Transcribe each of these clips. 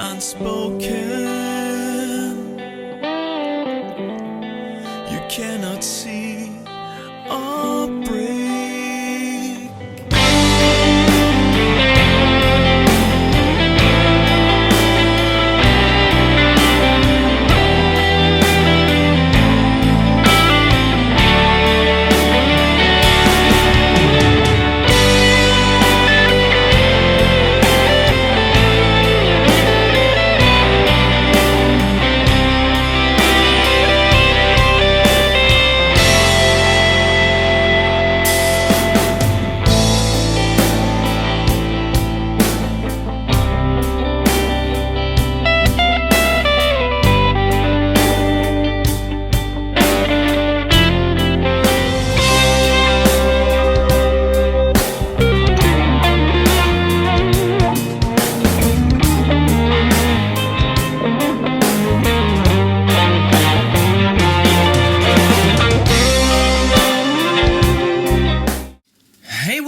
unspoken. You cannot see or break.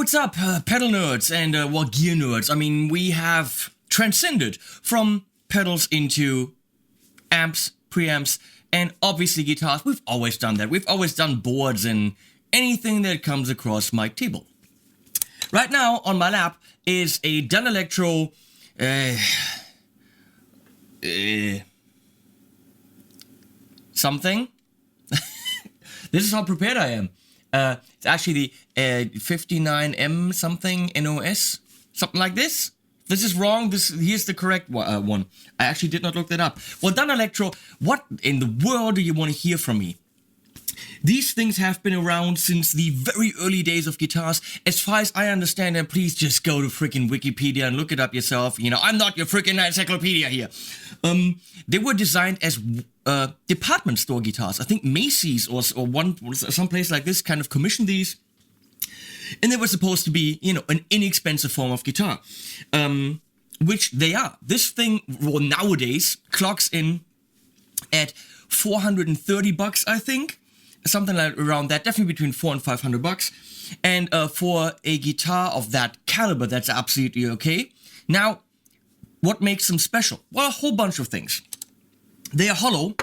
What's up, pedal nerds and gear nerds? I mean, we have transcended from pedals into amps, preamps, and obviously guitars. We've always done that. We've always done boards and anything that comes across my table. Right now on my lap is a Danelectro something. This is how prepared I am. It's actually the 59M something NOS, something like this. This is wrong. Here's the correct one. I actually did not look that up. Well, Danelectro, what in the world do you want to hear from me? These things have been around since the very early days of guitars. As far as I understand them, please just go to freaking Wikipedia and look it up yourself. You know, I'm not your freaking encyclopedia here. They were designed as department store guitars. I think Macy's or some place like this kind of commissioned these. And they were supposed to be, you know, an inexpensive form of guitar. Which they are. This thing, well, nowadays clocks in at $430, I think. Something like around that, definitely between $400 and $500. And for a guitar of that caliber, that's absolutely okay. Now, what makes them special? Well, a whole bunch of things. They are hollow,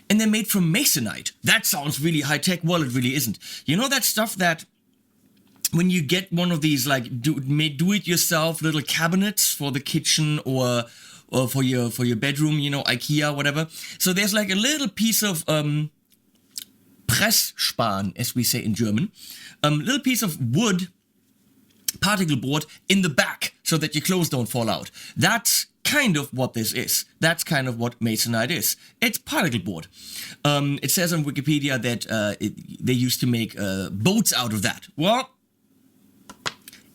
and they're made from masonite. That sounds really high-tech. Well, it really isn't. You know that stuff that when you get one of these, like, do-it-yourself little cabinets for the kitchen or for your bedroom, you know, IKEA, whatever. So there's like a little piece of Pressspan, as we say in German, little piece of wood particle board in the back so that your clothes don't fall out. That's kind of what this is. That's kind of what masonite is. It's particle board. It says on Wikipedia that they used to make boats out of that. Well,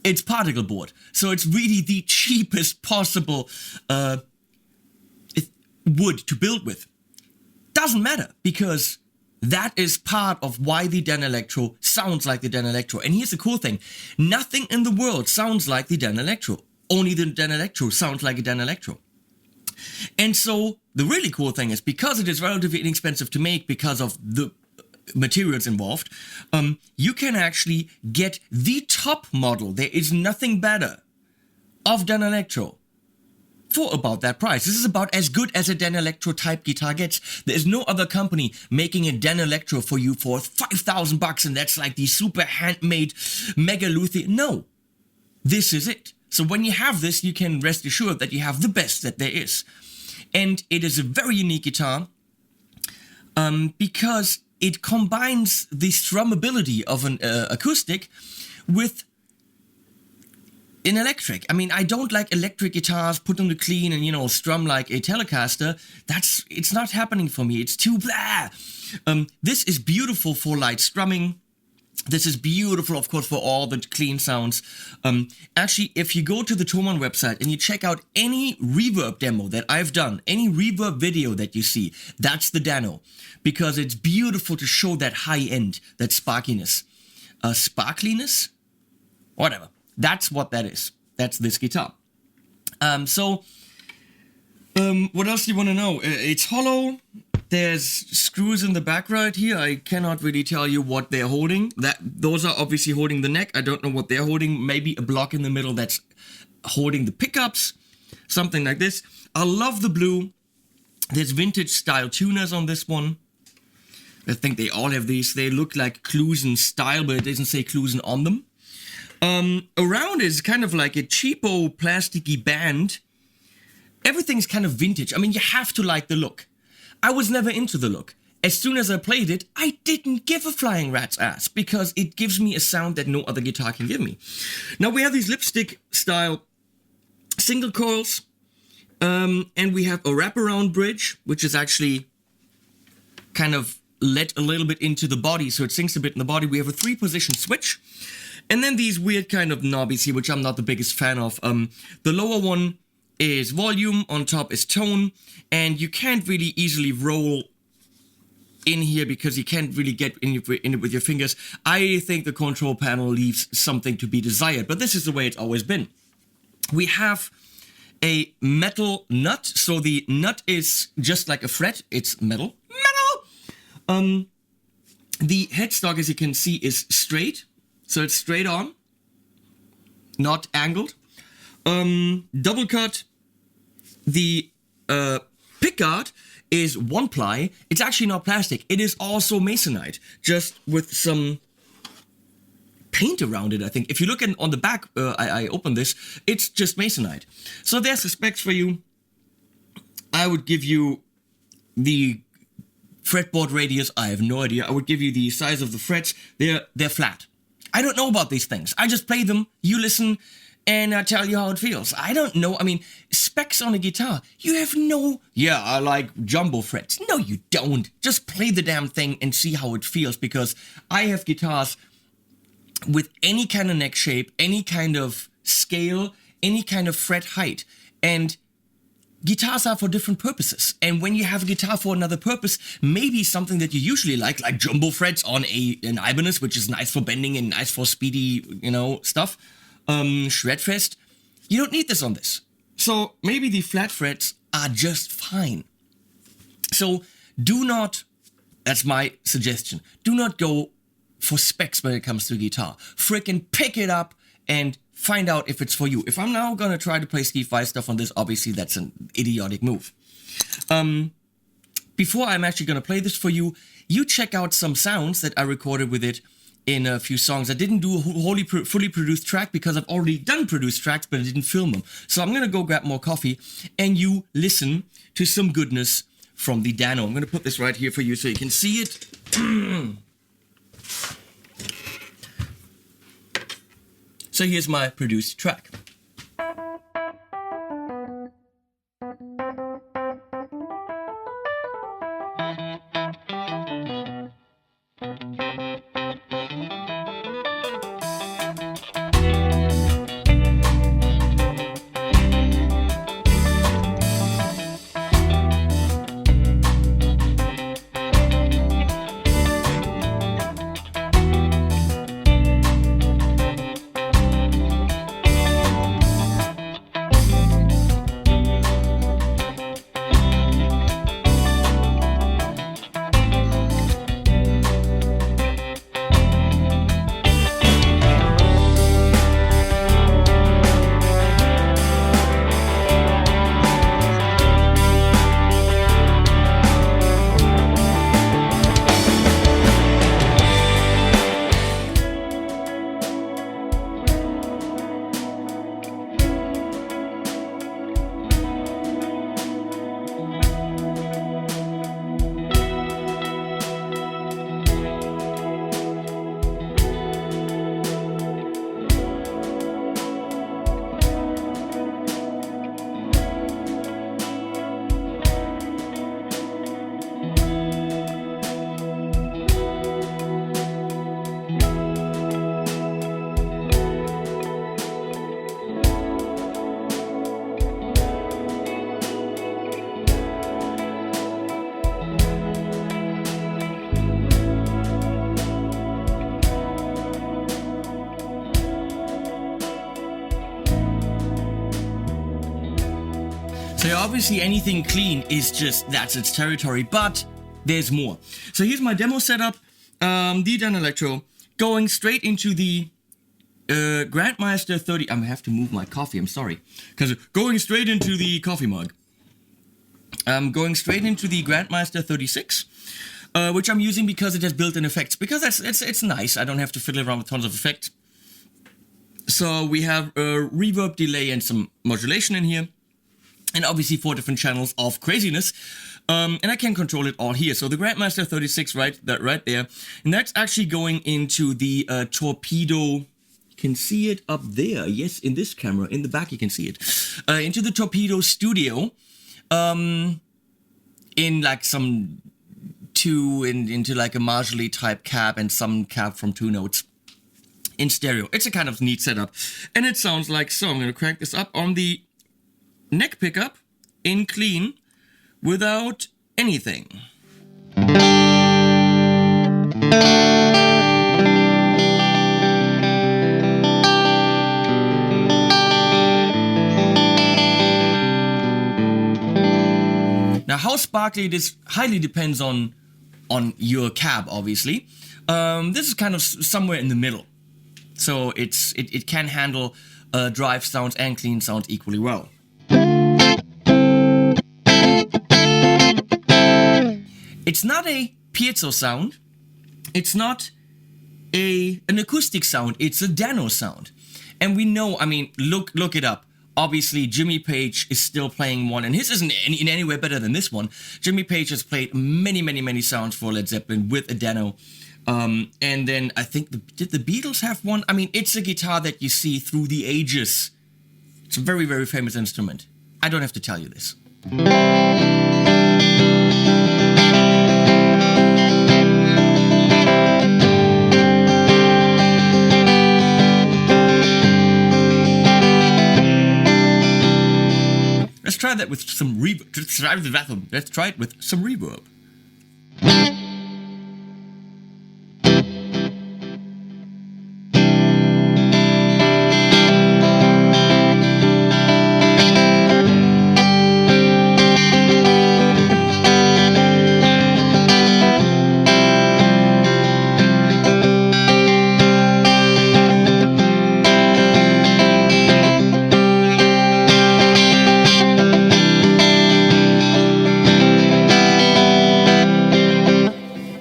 it's particle board. So it's really the cheapest possible wood to build with. Doesn't matter, because that is part of why the Danelectro sounds like the Danelectro. And here's the cool thing. Nothing in the world sounds like the Danelectro. Only the Danelectro sounds like a Danelectro. And so the really cool thing is, because it is relatively inexpensive to make because of the materials involved, you can actually get the top model. There is nothing better of Danelectro for about that price. This is about as good as a Danelectro type guitar gets. There is no other company making a Danelectro for you for $5,000 and that's like the super handmade mega luthier. No, this is it. So when you have this, you can rest assured that you have the best that there is. And it is a very unique guitar because it combines the strummability of an acoustic with in electric. I mean, I don't like electric guitars, put them to clean and, you know, strum like a Telecaster. It's not happening for me. It's too blah. This is beautiful for light strumming. This is beautiful, of course, for all the clean sounds. Actually, if you go to the Thomann website and you check out any reverb demo that I've done, any reverb video that you see, that's the Dano. Because it's beautiful to show that high end, that sparkiness. Sparkliness? Whatever. That's what that is. That's this guitar. What else do you want to know? It's hollow. There's screws in the back right here. I cannot really tell you what they're holding. Those are obviously holding the neck. I don't know what they're holding. Maybe a block in the middle that's holding the pickups. something like this. I love the blue. There's vintage style tuners on this one. I think they all have these. They look like Clusen style, but it doesn't say Clusen on them. Around is kind of like a cheapo plasticky band. Everything's kind of vintage. I mean, you have to like the look. I was never into the look. As soon as I played it, I didn't give a flying rat's ass because it gives me a sound that no other guitar can give me. Now we have these lipstick style single coils, and we have a wraparound bridge, which is actually kind of let a little bit into the body, so it sinks a bit in the body. We have a 3-position switch, and then these weird kind of knobbies here, which I'm not the biggest fan of. The lower one is volume, on top is tone, and you can't really easily roll in here because you can't really get in it with your fingers. I think the control panel leaves something to be desired, but this is the way it's always been. We have a metal nut, so the nut is just like a fret, it's metal. The headstock, as you can see, is straight, so it's straight on, not angled. Double cut. The pickguard is 1-ply. It's actually not plastic. It is also masonite, just with some paint around it, I think. If you look on the back, I opened this, it's just masonite. So there's the specs for you. I would give you the fretboard radius. I have no idea. I would give you the size of the frets. They're flat. I don't know about these things. I just play them. You listen. And I tell you how it feels. I don't know. I mean, specs on a guitar. You have no... Yeah, I like jumbo frets. No, you don't. Just play the damn thing and see how it feels. Because I have guitars with any kind of neck shape, any kind of scale, any kind of fret height. And guitars are for different purposes. And when you have a guitar for another purpose, maybe something that you usually like jumbo frets on an Ibanez, which is nice for bending and nice for speedy, stuff. Shredfest, you don't need this on this. So maybe the flat frets are just fine. So do not, that's my suggestion, do not go for specs when it comes to a guitar. Frickin' pick it up and find out if it's for you. If I'm now gonna try to play Steve Vai stuff on this, obviously that's an idiotic move. Before I'm actually gonna play this for you, you check out some sounds that I recorded with it in a few songs. I didn't do a fully produced track because I've already done produced tracks, but I didn't film them. So I'm gonna go grab more coffee and you listen to some goodness from the Dano. I'm gonna put this right here for you so you can see it. So here's my produced track. So obviously anything clean is just, that's its territory, but there's more. So here's my demo setup, the Danelectro, going straight into the Grandmaster 30. I have to move my coffee. I'm sorry, because going straight into the coffee mug. I'm going straight into the Grandmaster 36, which I'm using because it has built-in effects. Because it's nice. I don't have to fiddle around with tons of effects. So we have a reverb, delay, and some modulation in here. And obviously 4 different channels of craziness. And I can control it all here. So the Grandmaster 36 right there. And that's actually going into the torpedo. You can see it up there. Yes, in this camera. In the back you can see it. Into the torpedo studio. In like some into like a Marshall type cab and some cab from 2 notes. In stereo. It's a kind of neat setup. And it sounds like so. I'm going to crank this up on the neck pickup in clean without anything. Now how sparkly it is highly depends on your cab, obviously. This is kind of somewhere in the middle. So it can handle drive sounds and clean sounds equally well. It's not a piezo sound. It's not an acoustic sound. It's a Dano sound. And we know, I mean, look it up. Obviously, Jimmy Page is still playing one, and his isn't in any way better than this one. Jimmy Page has played many sounds for Led Zeppelin with a Dano. And then I think, did the Beatles have one? I mean, it's a guitar that you see through the ages. It's a very famous instrument. I don't have to tell you this. Let's try that with some reverb. Let's try it with some reverb.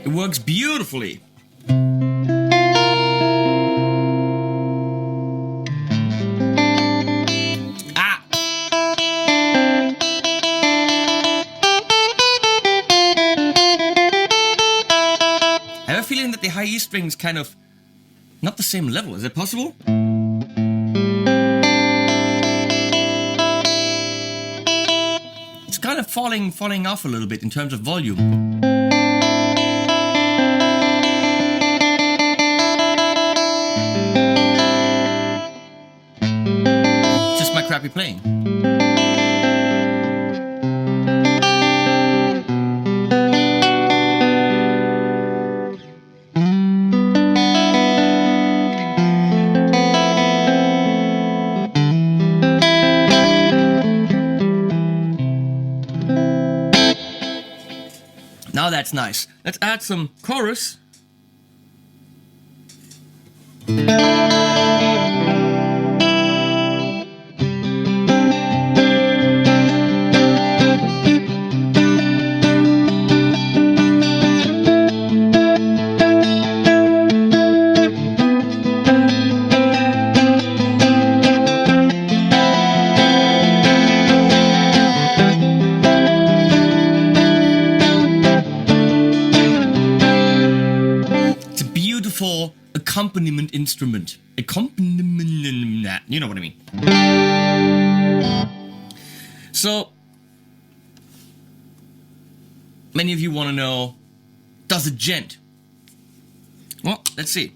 Works beautifully. Ah. I have a feeling that the high E string is kind of not the same level. Is it possible? It's kind of falling off a little bit in terms of volume. Crappy playing. Now that's nice. Let's add some chorus. Accompaniment instrument. Accompaniment, you know what I mean. So, many of you want to know, does it gent? Well, let's see.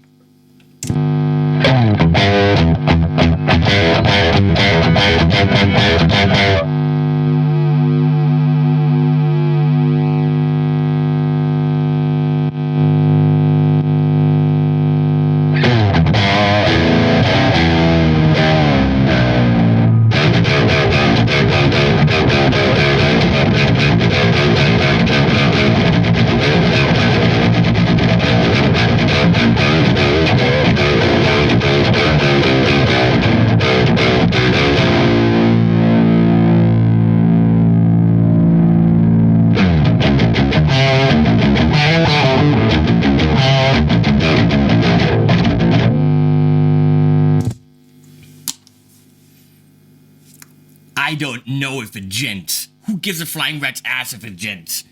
don't know if it gents. Who gives a flying rat's ass if it gents?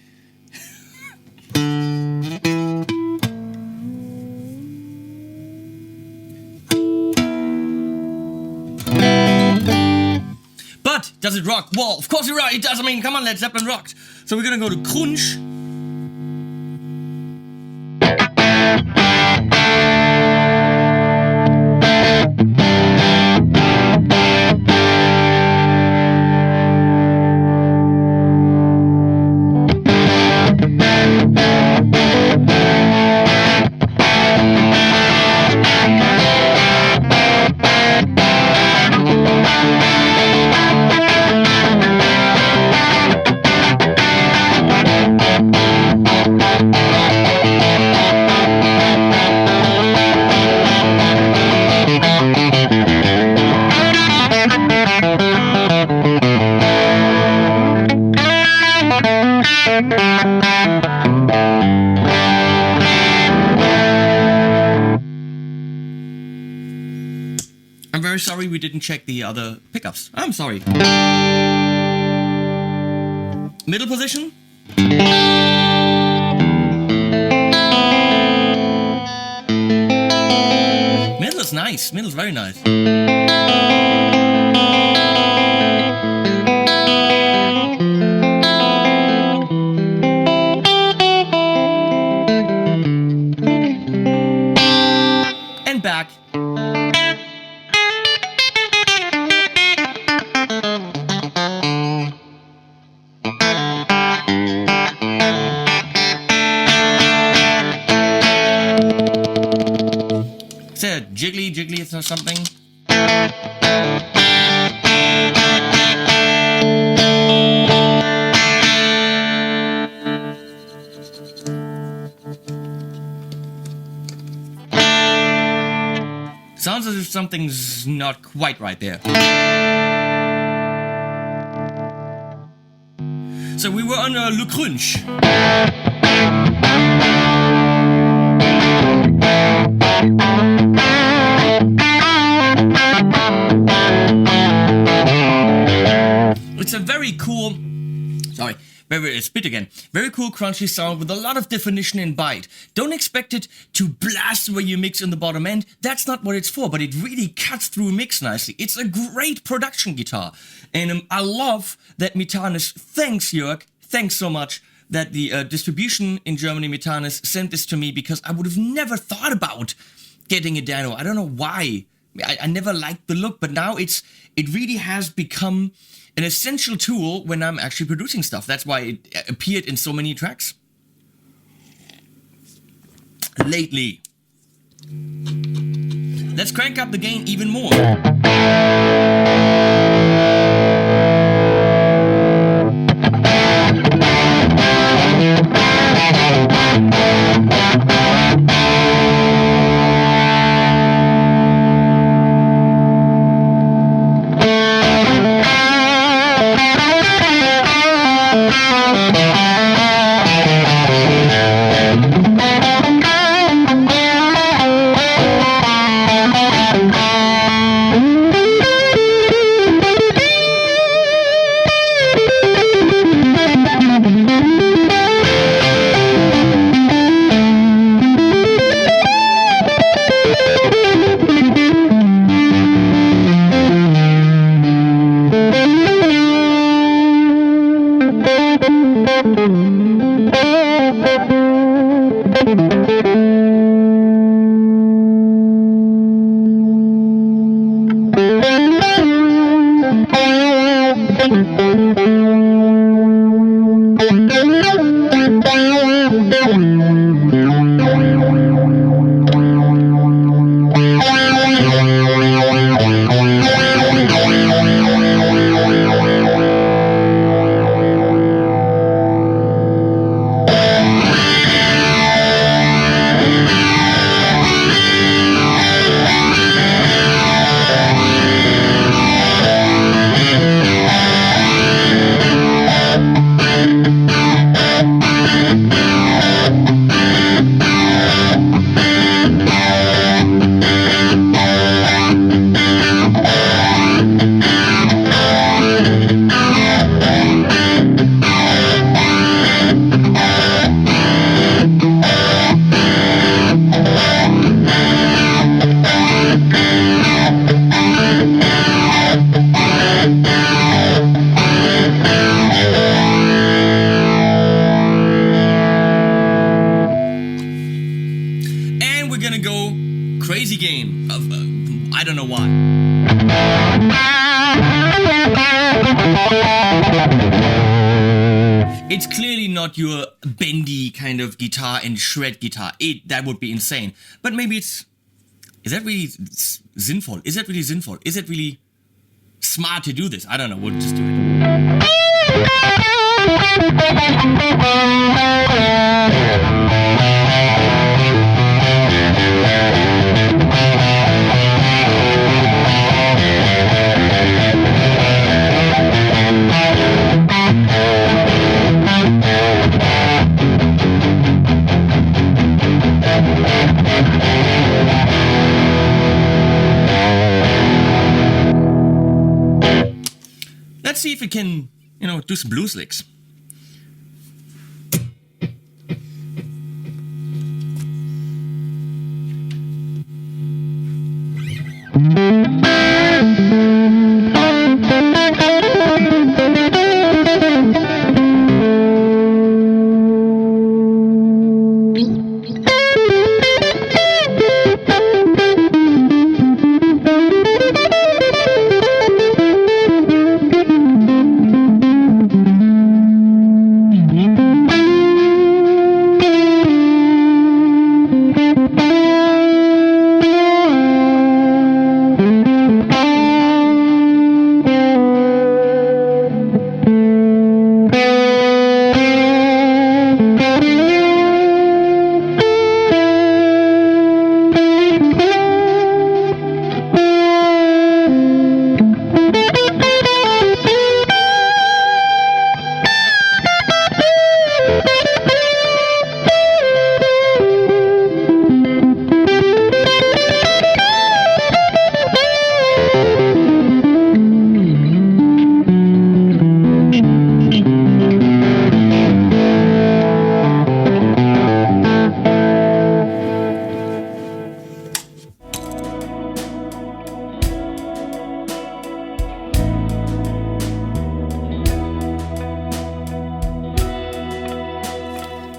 But does it rock? Well, of course it does. I mean, come on, Led Zeppelin rocks. So we're gonna go to Crunch. I'm very sorry we didn't check the other pickups. I'm sorry. Middle position. Middle is nice. Middle is very nice. And back. Is there a jiggly or something? Sounds as if something's not quite right there. So we were on Le Crunch. It's a very cool, spit again. Very cool crunchy sound with a lot of definition and bite. Don't expect it to blast where you mix in the bottom end. That's not what it's for, but it really cuts through a mix nicely. It's a great production guitar. And I love that Metanis, thanks Jörg, thanks so much, that the distribution in Germany, Metanis, sent this to me, because I would have never thought about getting a Dano. I don't know why. I never liked the look, but now it really has become an essential tool when I'm actually producing stuff. That's why it appeared in so many tracks lately. Let's crank up the gain even more. why. It's clearly not your bendy kind of guitar and shred guitar. That would be insane. But maybe it's... Is that really sinful? Is that really sinful? Is it really smart to do this? I don't know. We'll just do it. Let's see if we can, do some blues licks.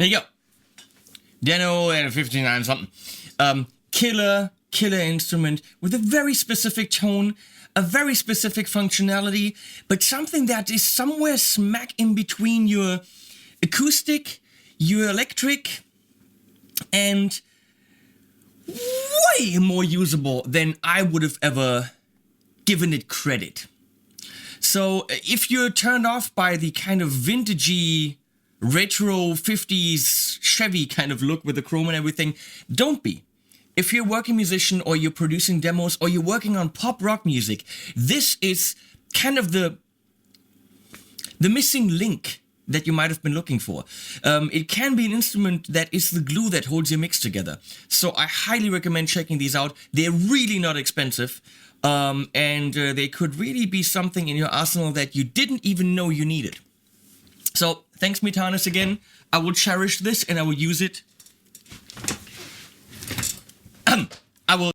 There you go. Danelectro 59 something. Killer instrument with a very specific tone, a very specific functionality, but something that is somewhere smack in between your acoustic, your electric, and way more usable than I would have ever given it credit. So if you're turned off by the kind of vintagey, retro 50s Chevy kind of look with the chrome and everything, don't be. If you're a working musician or you're producing demos or you're working on pop rock music, this is kind of the missing link that you might have been looking for. It can be an instrument that is the glue that holds your mix together. So I highly recommend checking these out. They're really not expensive. And they could really be something in your arsenal that you didn't even know you needed. So, thanks Metanis again. I will cherish this and I will use it. I will